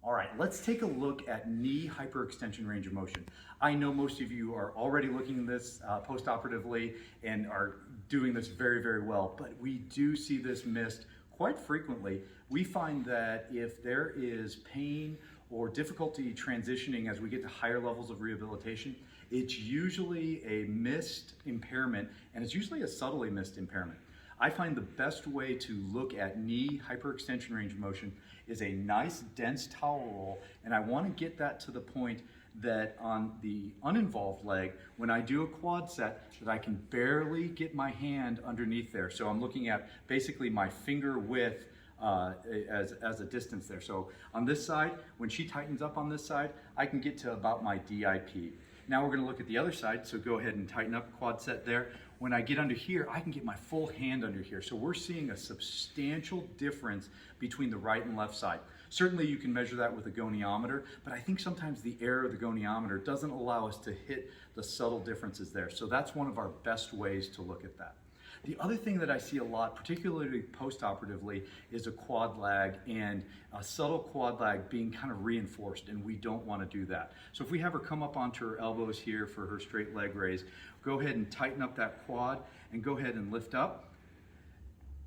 All right, let's take a look at knee hyperextension range of motion. I know most of you are already looking at this post-operatively and are doing this very, very well, but we do see this missed quite frequently. We find that if there is pain or difficulty transitioning as we get to higher levels of rehabilitation, it's usually a missed impairment, and it's usually a subtly missed impairment. I find the best way to look at knee hyperextension range of motion is a nice dense towel roll, and I want to get that to the point that on the uninvolved leg, when I do a quad set, that I can barely get my hand underneath there. So I'm looking at basically my finger width as a distance there. So on this side, when she tightens up on this side, I can get to about my DIP. Now we're going to look at the other side, so go ahead and tighten up quad set there. When I get under here, I can get my full hand under here. So we're seeing a substantial difference between the right and left side. Certainly you can measure that with a goniometer, but I think sometimes the error of the goniometer doesn't allow us to hit the subtle differences there. So that's one of our best ways to look at that. The other thing that I see a lot, particularly post-operatively, is a quad lag and a subtle quad lag being kind of reinforced, and we don't want to do that. So if we have her come up onto her elbows here for her straight leg raise, go ahead and tighten up that quad and go ahead and lift up.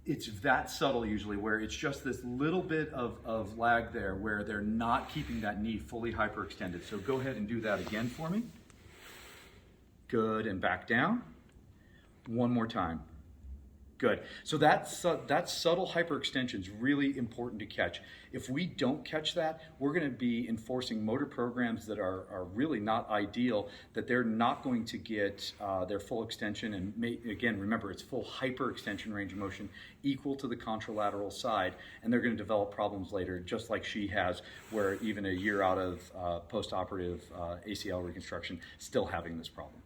It's that subtle usually, where it's just this little bit of lag there where they're not keeping that knee fully hyperextended. So go ahead and do that again for me. Good, and back down. One more time. Good. So that subtle hyperextension is really important to catch. If we don't catch that, we're going to be enforcing motor programs that are really not ideal, that they're not going to get their full extension. And again, remember, it's full hyperextension range of motion equal to the contralateral side, and they're going to develop problems later, just like she has, where even a year out of post-operative ACL reconstruction, still having this problem.